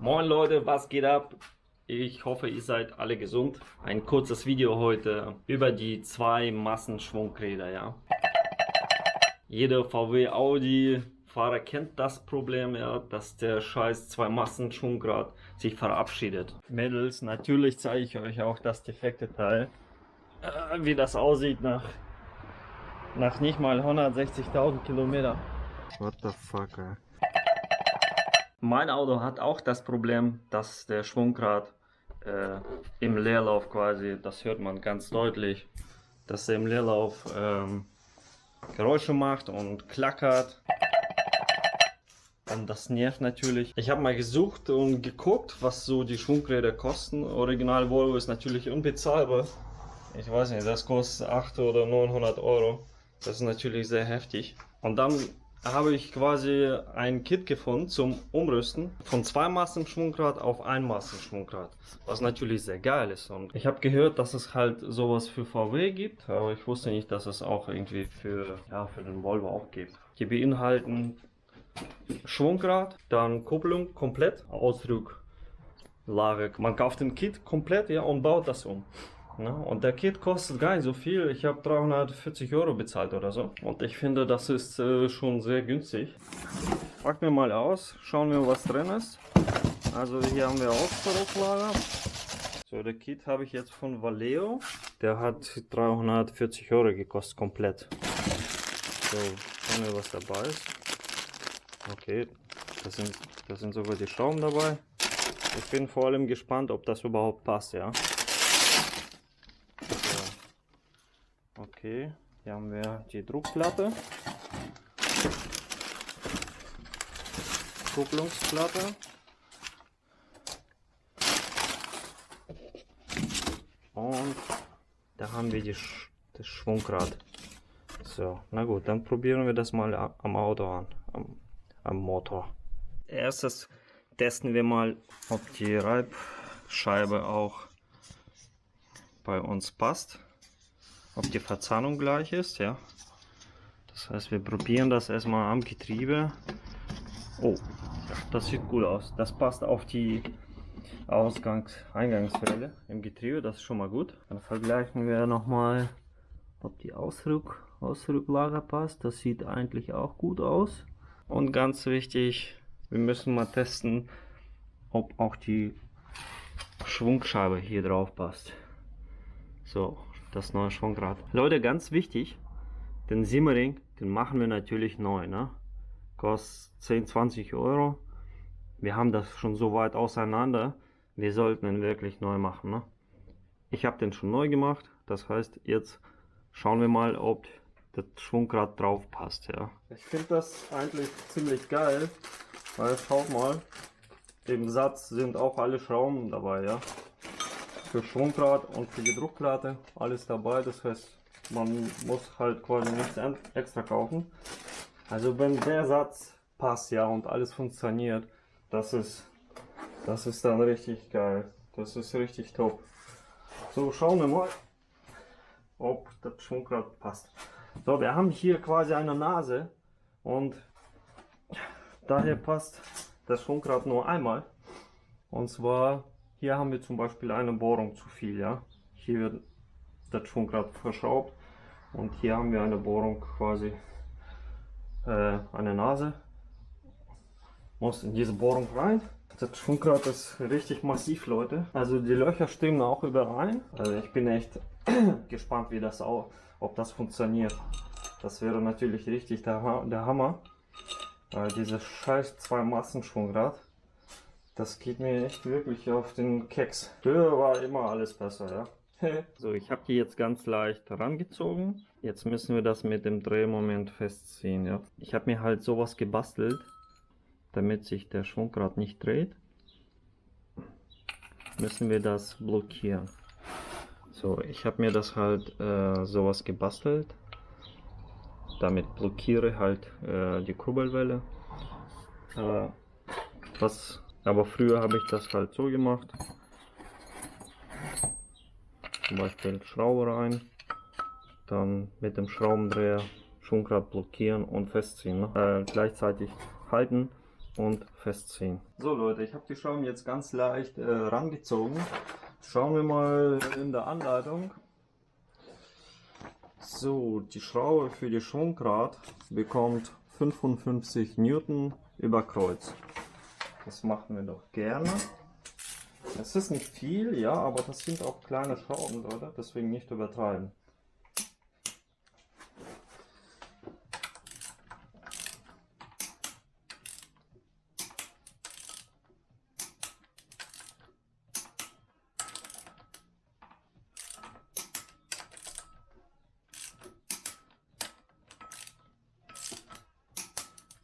Moin Leute, was geht ab? Ich hoffe, ihr seid alle gesund. Ein kurzes Video heute über die zwei Massenschwungräder, ja. Jeder VW Audi Fahrer kennt das Problem, ja, dass der scheiß zwei Massenschwungrad sich verabschiedet. Mädels, natürlich zeige ich euch auch das defekte Teil, wie das aussieht nach nicht mal 160.000 Kilometer. What the fuck, ey. Mein Auto hat auch das Problem, dass der Schwungrad im Leerlauf quasi, das hört man ganz deutlich, dass er im Leerlauf Geräusche macht und klackert. Und das nervt natürlich. Ich habe mal gesucht und geguckt, was so die Schwungräder kosten. Original Volvo ist natürlich unbezahlbar. Ich weiß nicht, das kostet 800 oder 900 Euro. Das ist natürlich sehr heftig. Und dann habe ich quasi ein Kit gefunden zum Umrüsten von 2 Massenschwungrad auf 1 Massenschwungrad, was natürlich sehr geil ist. Und ich habe gehört, dass es halt sowas für VW gibt, aber ich wusste nicht, dass es auch irgendwie für den Volvo auch gibt. Die beinhalten Schwungrad, dann Kupplung komplett, Ausdrucklage. Man kauft den Kit komplett, ja, und baut das um. Ja, und der Kit kostet gar nicht so viel. Ich habe 340 Euro bezahlt oder so. Und ich finde, das ist schon sehr günstig. Packen wir mal aus, schauen wir, was drin ist. Also hier haben wir Ausdrucklager. So, der Kit habe ich jetzt von Valeo. Der hat 340 Euro gekostet, komplett. So, schauen wir, was dabei ist. Okay, das sind sogar die Schrauben dabei. Ich bin vor allem gespannt, ob das überhaupt passt, ja. So. Okay, hier haben wir die Druckplatte. Kupplungsplatte. Und da haben wir das Schwungrad. So, na gut, dann probieren wir das mal am Auto an, am Motor. Erstes testen wir mal, ob die Reibscheibe auch bei uns passt, ob die Verzahnung gleich ist, ja. Das heißt, wir probieren das erstmal am Getriebe. Oh, das sieht gut aus. Das passt auf die Eingangswelle im Getriebe, das ist schon mal gut. Dann vergleichen wir nochmal, ob die Ausdrucklager passt. Das sieht eigentlich auch gut aus. Und ganz wichtig, wir müssen mal testen, ob auch die Schwungscheibe hier drauf passt. So, das neue Schwungrad. Leute, ganz wichtig, den Simmering, den machen wir natürlich neu, ne? Kostet 10, 20 Euro. Wir haben das schon so weit auseinander. Wir sollten ihn wirklich neu machen, ne? Ich habe den schon neu gemacht. Das heißt, jetzt schauen wir mal, ob das Schwungrad drauf passt, ja. Ich finde das eigentlich ziemlich geil, weil schaut mal, im Satz sind auch alle Schrauben dabei, ja. Für Schwungrad und für die Druckplatte alles dabei. Das heißt, man muss halt quasi nichts extra kaufen. Also wenn der Satz passt, ja, und alles funktioniert, das ist dann richtig geil. Das ist richtig top. So, schauen wir mal, ob das Schwungrad passt. So, wir haben hier quasi eine Nase und daher passt das Schwungrad nur einmal. Und zwar, hier haben wir zum Beispiel eine Bohrung zu viel, ja. Hier wird das Schwungrad verschraubt und hier haben wir eine Bohrung quasi, eine Nase. Muss in diese Bohrung rein. Das Schwungrad ist richtig massiv, Leute. Also die Löcher stimmen auch überein. Also ich bin echt gespannt, ob das funktioniert. Das wäre natürlich richtig der Hammer. Weil dieses scheiß 2 Massenschwungrad, das geht mir echt wirklich auf den Keks. Früher war immer alles besser, ja. So, ich habe die jetzt ganz leicht herangezogen. Jetzt müssen wir das mit dem Drehmoment festziehen, ja. Ich habe mir halt sowas gebastelt, damit sich der Schwungrad nicht dreht, müssen wir das blockieren. So, ich habe mir das halt sowas gebastelt. Damit blockiere halt die Kurbelwelle. Aber früher habe ich das halt so gemacht. Zum Beispiel Schraube rein, dann mit dem Schraubendreher Schwungrad blockieren und festziehen. Ne? Gleichzeitig halten, und festziehen. So Leute, ich habe die Schrauben jetzt ganz leicht rangezogen. Schauen wir mal in der Anleitung. So, die Schraube für die Schwungrad bekommt 55 Newton über Kreuz. Das machen wir doch gerne. Es ist nicht viel, ja, aber das sind auch kleine Schrauben, Leute, deswegen nicht übertreiben.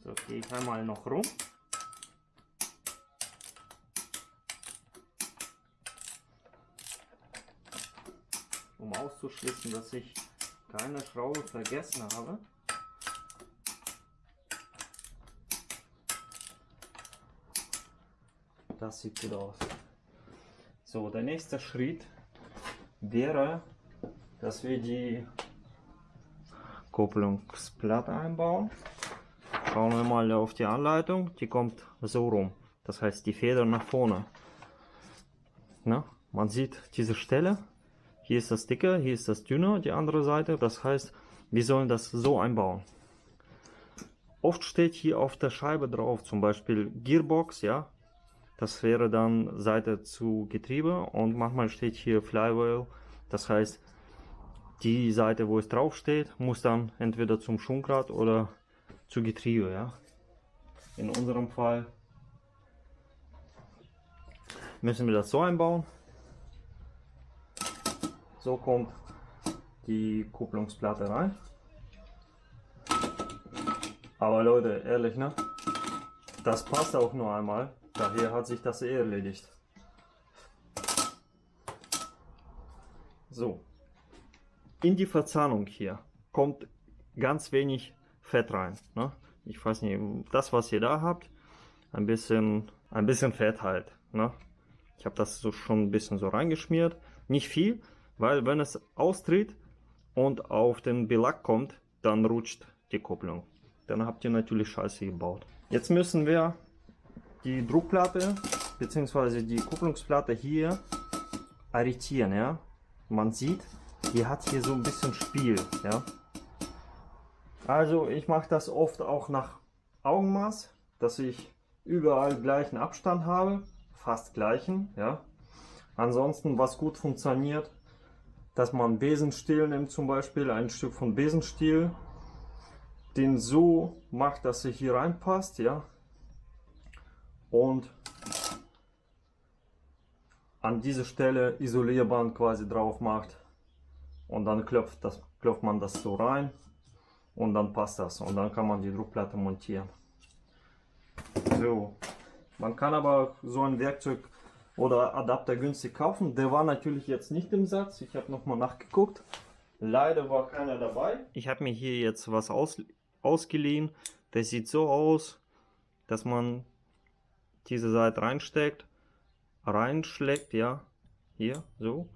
So, gehe ich einmal noch rum. Um auszuschließen, dass ich keine Schraube vergessen habe. Das sieht gut aus. So, der nächste Schritt wäre, dass wir die Kupplungsplatte einbauen. Schauen wir mal auf die Anleitung, die kommt so rum. Das heißt, die Feder nach vorne. Na, man sieht diese Stelle. Hier ist das dicker, hier ist das dünner, die andere Seite. Das heißt, wir sollen das so einbauen. Oft steht hier auf der Scheibe drauf, zum Beispiel Gearbox, ja. Das wäre dann Seite zu Getriebe, und manchmal steht hier Flywheel. Das heißt, die Seite, wo es drauf steht, muss dann entweder zum Schwungrad oder zu Getriebe, ja. In unserem Fall müssen wir das so einbauen. So kommt die Kupplungsplatte rein. Aber Leute, ehrlich, ne? Das passt auch nur einmal. Daher hat sich das erledigt. So. In die Verzahnung hier kommt ganz wenig Fett rein. Ne? Ich weiß nicht, das was ihr da habt, ein bisschen Fett halt. Ne? Ich habe das so schon ein bisschen so reingeschmiert. Nicht viel, weil wenn es austritt und auf den Belag kommt, dann rutscht die Kupplung. Dann habt ihr natürlich Scheiße gebaut. Jetzt müssen wir die Druckplatte bzw. die Kupplungsplatte hier arretieren. Ja? Man sieht, die hat hier so ein bisschen Spiel. Ja? Also ich mache das oft auch nach Augenmaß, dass ich überall gleichen Abstand habe, fast gleichen. Ja. Ansonsten, was gut funktioniert, dass man Besenstiel nimmt, zum Beispiel ein Stück von Besenstiel, den so macht, dass er hier reinpasst, ja, und an diese Stelle Isolierband quasi drauf macht, und dann klopft man das so rein. Und dann passt das, und dann kann man die Druckplatte montieren. So, man kann aber so ein Werkzeug oder Adapter günstig kaufen. Der war natürlich jetzt nicht im Satz. Ich habe nochmal nachgeguckt. Leider war keiner dabei. Ich habe mir hier jetzt was ausgeliehen. Der sieht so aus, dass man diese Seite reinschlägt, ja, hier so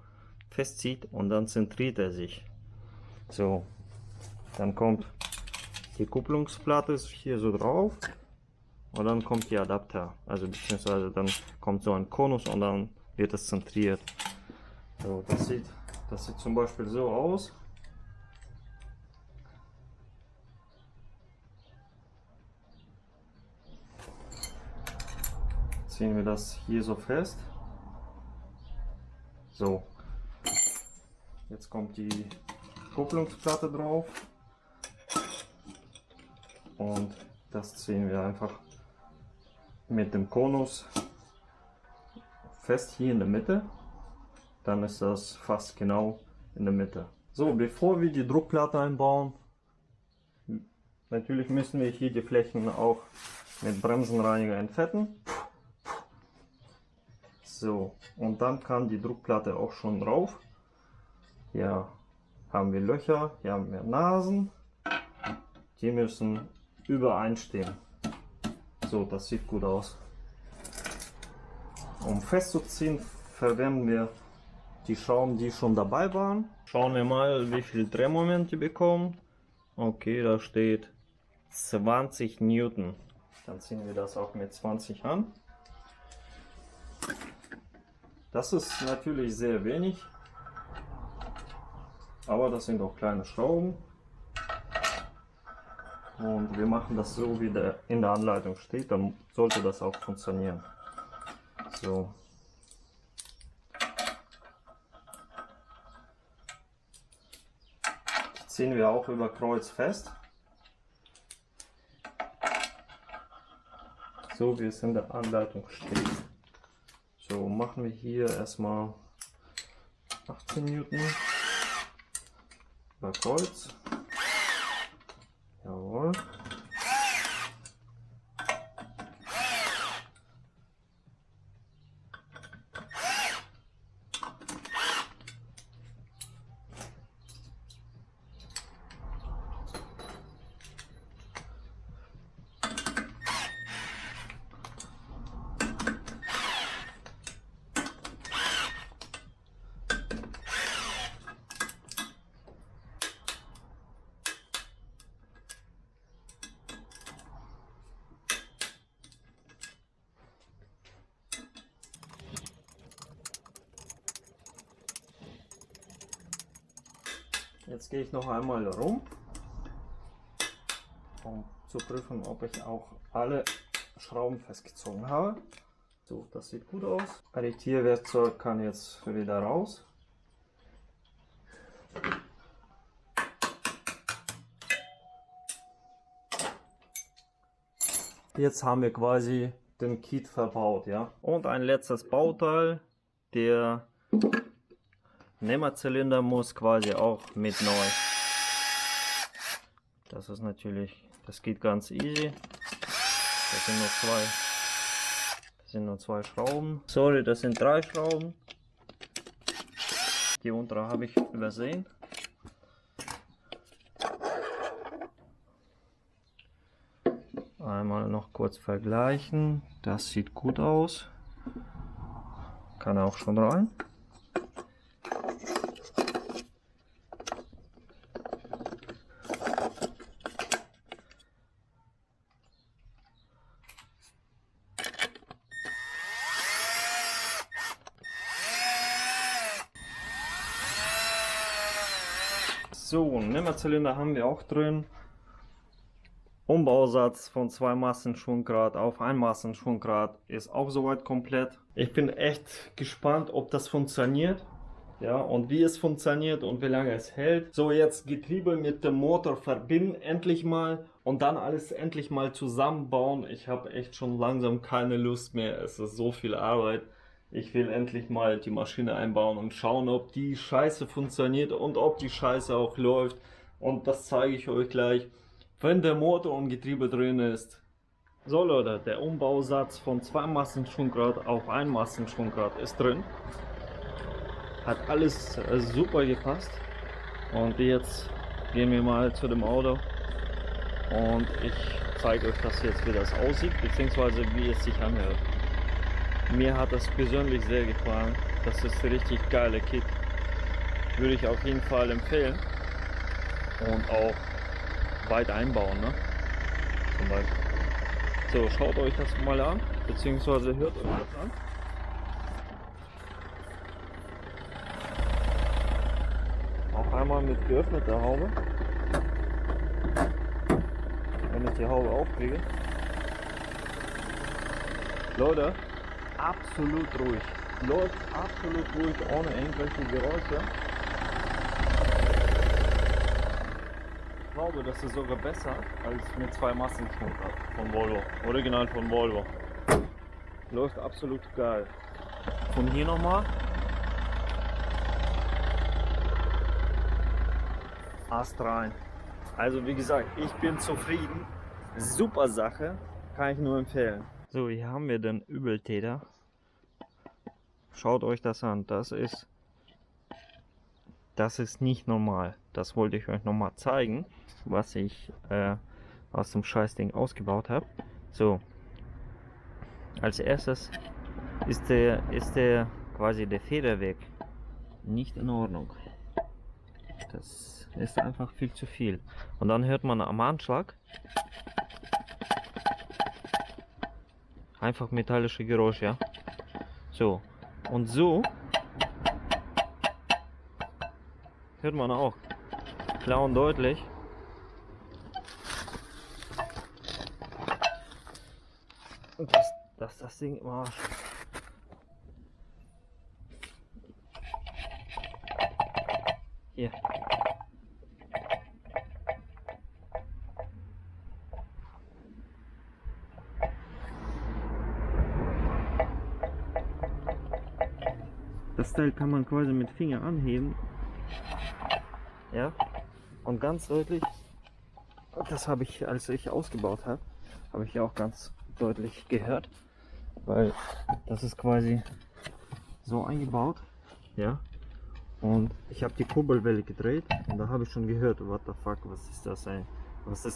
festzieht, und dann zentriert er sich. So. Dann kommt die Kupplungsplatte hier so drauf, und dann kommt die Adapter, also beziehungsweise dann kommt so ein Konus, und dann wird es zentriert. So, das sieht zum Beispiel so aus. Ziehen wir das hier so fest. So, jetzt kommt die Kupplungsplatte drauf. Und das ziehen wir einfach mit dem Konus fest hier in der Mitte. Dann ist das fast genau in der Mitte. So, bevor wir die Druckplatte einbauen, natürlich müssen wir hier die Flächen auch mit Bremsenreiniger entfetten. So, und dann kann die Druckplatte auch schon drauf. Hier haben wir Löcher, hier haben wir Nasen. Die müssen übereinstehen. So, das sieht gut aus. Um festzuziehen, verwenden wir die Schrauben, die schon dabei waren. Schauen wir mal, wie viel Drehmoment die bekommen. Okay, da steht 20 Newton. Dann ziehen wir das auch mit 20 an. Das ist natürlich sehr wenig, aber das sind auch kleine Schrauben. Und wir machen das so, wie in der Anleitung steht, dann sollte das auch funktionieren. So. Die ziehen wir auch über Kreuz fest. So wie es in der Anleitung steht. So, machen wir hier erstmal 18 Newton über Kreuz. Jawohl. Jetzt gehe ich noch einmal rum, um zu prüfen, ob ich auch alle Schrauben festgezogen habe. So, das sieht gut aus. Arretierwerkzeug kann jetzt wieder raus. Jetzt haben wir quasi den Kit verbaut, ja. Und ein letztes Bauteil, der Nähmazylinder muss quasi auch mit neu. Das ist natürlich, das geht ganz easy. Das sind nur zwei Schrauben. Sorry, das sind 3 Schrauben. Die untere habe ich übersehen. Einmal noch kurz vergleichen. Das sieht gut aus. Kann auch schon rein. So, einen Nähmazylinder haben wir auch drin. Umbausatz von 2 Massen Schwungrad auf 1 Massen Schwungrad ist auch soweit komplett. Ich bin echt gespannt, ob das funktioniert. Ja, und wie es funktioniert und wie lange es hält. So, jetzt Getriebe mit dem Motor verbinden endlich mal und dann alles endlich mal zusammenbauen. Ich habe echt schon langsam keine Lust mehr. Es ist so viel Arbeit. Ich will endlich mal die Maschine einbauen und schauen, ob die Scheiße funktioniert und ob die Scheiße auch läuft. Und das zeige ich euch gleich, wenn der Motor und Getriebe drin ist. So Leute, der Umbausatz von 2 Massen Schwungrad auf 1 Massen Schwungrad ist drin. Hat alles super gepasst. Und jetzt gehen wir mal zu dem Auto und ich zeige euch das jetzt, wie das aussieht, beziehungsweise wie es sich anhört. Mir hat das persönlich sehr gefallen. Das ist ein richtig geiler Kit. Würde ich auf jeden Fall empfehlen. Und auch weit einbauen, ne? Zum Beispiel. So, schaut euch das mal an, beziehungsweise hört euch das an. Auch einmal mit geöffneter Haube. Wenn ich die Haube aufkriege. Leute, absolut ruhig. Läuft absolut ruhig, ohne irgendwelche Geräusche. Ich glaube, das ist sogar besser als mit 2 Massenschwungrad von Volvo. Original von Volvo. Läuft absolut geil. Von hier nochmal. Ast rein. Also wie gesagt, ich bin zufrieden. Super Sache. Kann ich nur empfehlen. So, hier haben wir den Übeltäter. Schaut euch das an. Das ist nicht normal. Das wollte ich euch nochmal zeigen, was ich aus dem Scheißding ausgebaut habe. So, als erstes ist der quasi der Federweg nicht in Ordnung. Das ist einfach viel zu viel. Und dann hört man am Anschlag, Einfach metallische Geräusche, ja. So. Und so hört man auch klar und deutlich. Dass das Ding immer. Hier. Das Teil kann man quasi mit Finger anheben. Ja. Und ganz deutlich, das habe ich, als ich ausgebaut habe, habe ich auch ganz deutlich gehört. Weil das ist quasi so eingebaut. Ja. Und ich habe die Kurbelwelle gedreht und da habe ich schon gehört, what the fuck, was ist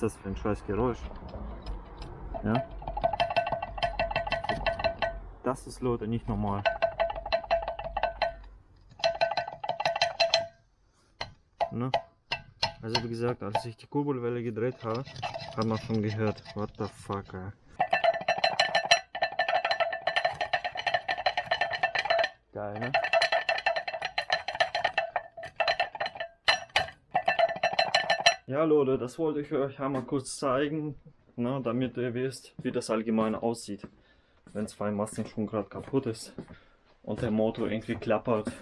das für ein scheiß Geräusch? Ja. Das ist, Leute, nicht normal. Ne? Also wie gesagt, als ich die Kurbelwelle gedreht habe, hat man schon gehört, what the fuck. Ey. Geil, ne? Ja, Leute, das wollte ich euch einmal kurz zeigen, ne, damit ihr wisst, wie das allgemein aussieht, wenn zwei Masten schon gerade kaputt ist und der Motor irgendwie klappert.